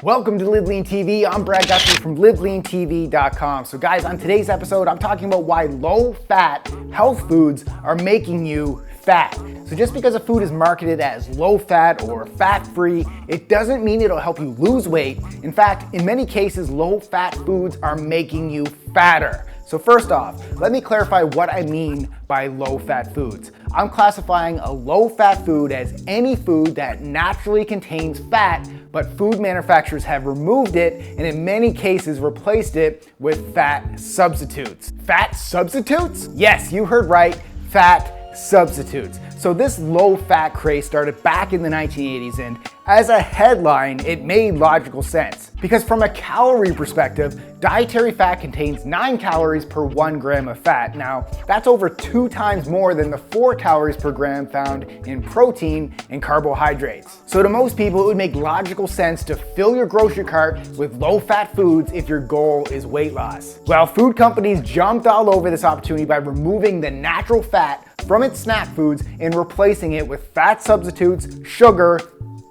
Welcome to LiveLeanTV. I'm Brad Guthrie from LiveLeanTV.com. So guys, on today's episode, I'm talking about why low-fat health foods are making you fat. So just because a food is marketed as low-fat or fat-free, it doesn't mean it'll help you lose weight. In fact, in many cases, low-fat foods are making you fatter. So first off, let me clarify what I mean by low-fat foods. I'm classifying a low-fat food as any food that naturally contains fat, but food manufacturers have removed it and in many cases replaced it with fat substitutes. Fat substitutes? Yes, you heard right, fat substitutes. So this low-fat craze started back in the 1980s, and as a headline, it made logical sense. Because from a calorie perspective, dietary fat contains 9 calories per 1 gram of fat. Now, that's over 2 times more than the 4 calories per gram found in protein and carbohydrates. So to most people, it would make logical sense to fill your grocery cart with low-fat foods if your goal is weight loss. Well, food companies jumped all over this opportunity by removing the natural fat from its snack foods and replacing it with fat substitutes, sugar,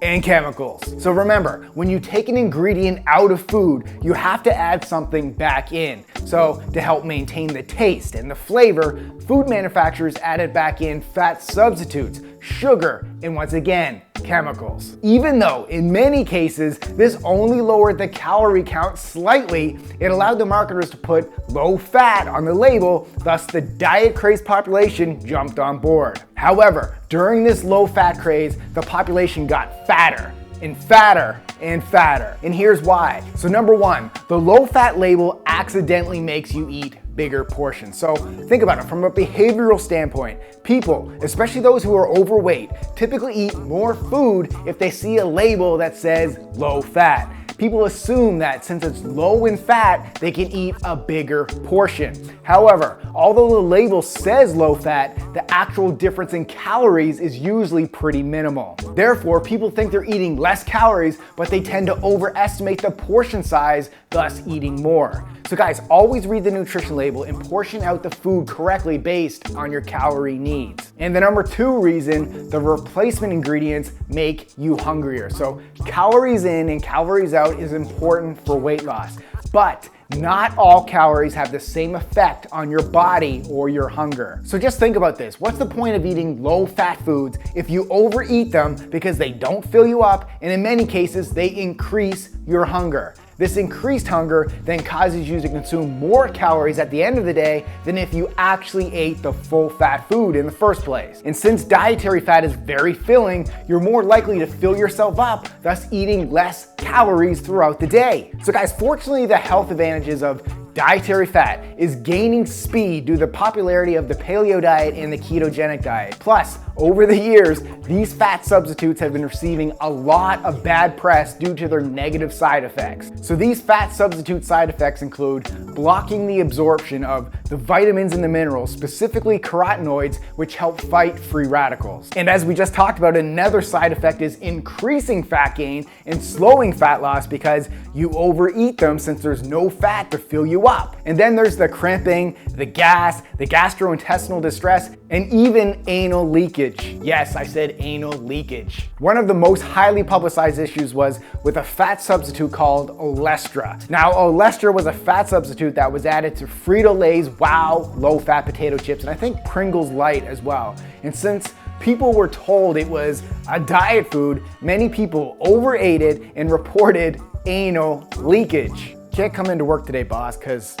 and chemicals. So remember, when you take an ingredient out of food, you have to add something back in. So to help maintain the taste and the flavor, food manufacturers added back in fat substitutes, sugar, and once again, chemicals. Even though in many cases, this only lowered the calorie count slightly, it allowed the marketers to put low fat on the label, thus the diet craze population jumped on board. However, during this low fat craze, the population got fatter and fatter and fatter. And here's why. So number one, the low fat label accidentally makes you eat bigger portions. So think about it from a behavioral standpoint. People, especially those who are overweight, typically eat more food if they see a label that says low fat. People assume that since it's low in fat, they can eat a bigger portion. However, although the label says low fat, the actual difference in calories is usually pretty minimal. Therefore, people think they're eating less calories, but they tend to overestimate the portion size, thus eating more. So guys, always read the nutrition label and portion out the food correctly based on your calorie needs. And the number 2 reason, the replacement ingredients make you hungrier. So calories in and calories out is important for weight loss, but not all calories have the same effect on your body or your hunger. So just think about this. What's the point of eating low-fat foods if you overeat them because they don't fill you up, and in many cases, they increase your hunger? This increased hunger then causes you to consume more calories at the end of the day than if you actually ate the full fat food in the first place. And since dietary fat is very filling, you're more likely to fill yourself up, thus eating less calories throughout the day. So guys, fortunately, the health advantages of dietary fat is gaining speed due to the popularity of the paleo diet and the ketogenic diet. Plus, over the years, these fat substitutes have been receiving a lot of bad press due to their negative side effects. So these fat substitute side effects include blocking the absorption of the vitamins and the minerals, specifically carotenoids, which help fight free radicals. And as we just talked about, another side effect is increasing fat gain and slowing fat loss because you overeat them since there's no fat to fill you up. And then there's the cramping, the gas, the gastrointestinal distress, and even anal leakage. Yes, I said anal leakage. One of the most highly publicized issues was with a fat substitute called Olestra. Now, Olestra was a fat substitute that was added to Frito-Lay's Wow low-fat potato chips, and I think Pringles Light as well. And since people were told it was a diet food, many people overate it and reported anal leakage. Can't come into work today, boss, because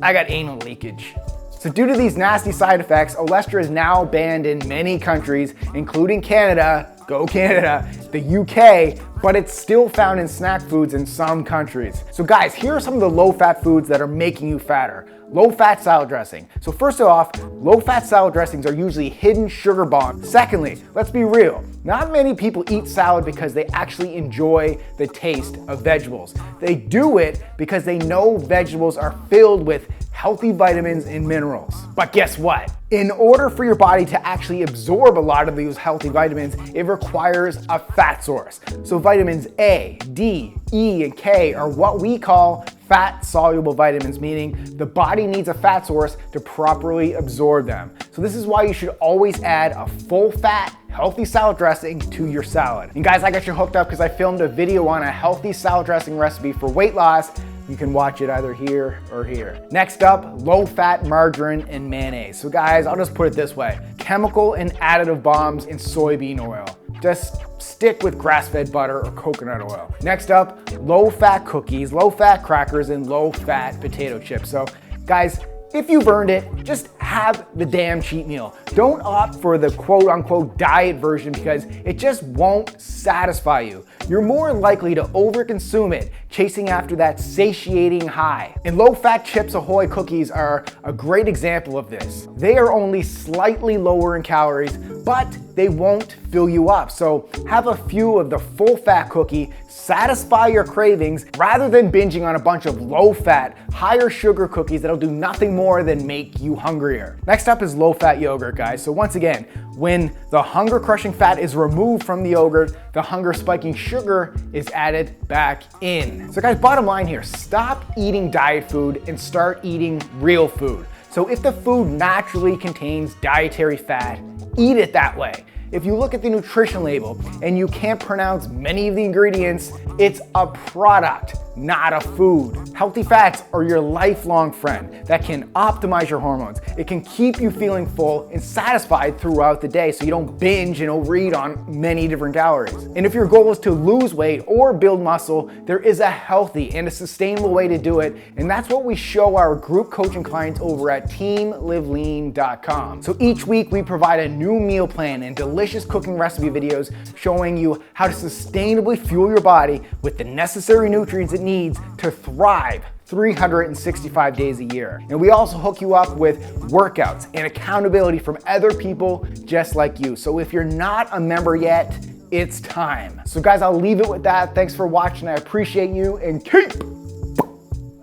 I got anal leakage. So due to these nasty side effects, Olestra is now banned in many countries, including Canada, go Canada, the UK, but it's still found in snack foods in some countries. So guys, here are some of the low-fat foods that are making you fatter. Low-fat salad dressing. So first off, low-fat salad dressings are usually hidden sugar bombs. Secondly, let's be real. Not many people eat salad because they actually enjoy the taste of vegetables. They do it because they know vegetables are filled with healthy vitamins and minerals. But guess what? In order for your body to actually absorb a lot of these healthy vitamins, it requires a fat source. So vitamins A, D, E, and K are what we call fat-soluble vitamins, meaning the body needs a fat source to properly absorb them. So this is why you should always add a full-fat healthy salad dressing to your salad. And guys, I got you hooked up because I filmed a video on a healthy salad dressing recipe for weight loss. You can watch it either here or here. Next up, low-fat margarine and mayonnaise. So guys, I'll just put it this way. Chemical and additive bombs in soybean oil. Just stick with grass-fed butter or coconut oil. Next up, low-fat cookies, low-fat crackers, and low-fat potato chips. So guys, if you've earned it, just have the damn cheat meal. Don't opt for the quote-unquote diet version because it just won't satisfy you. You're more likely to overconsume it, chasing after that satiating high. And low-fat Chips Ahoy cookies are a great example of this. They are only slightly lower in calories, but they won't fill you up. So have a few of the full-fat cookie, satisfy your cravings, rather than binging on a bunch of low-fat, higher sugar cookies that'll do nothing more than make you hungrier. Next up is low-fat yogurt, guys. So once again, when the hunger-crushing fat is removed from the yogurt, the hunger-spiking sugar is added back in. So guys, bottom line here, stop eating diet food and start eating real food. So if the food naturally contains dietary fat, eat it that way. If you look at the nutrition label and you can't pronounce many of the ingredients, it's a product, not a food. Healthy fats are your lifelong friend that can optimize your hormones. It can keep you feeling full and satisfied throughout the day so you don't binge and overeat on many different calories. And if your goal is to lose weight or build muscle, there is a healthy and a sustainable way to do it. And that's what we show our group coaching clients over at teamlivelean.com. So each week we provide a new meal plan and delicious cooking recipe videos showing you how to sustainably fuel your body with the necessary nutrients it needs to thrive 365 days a year. And we also hook you up with workouts and accountability from other people just like you. So if you're not a member yet, it's time. So guys, I'll leave it with that. Thanks for watching. I appreciate you and keep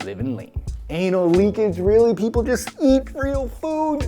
living lean. Ain't no leakage really. People just eat real food.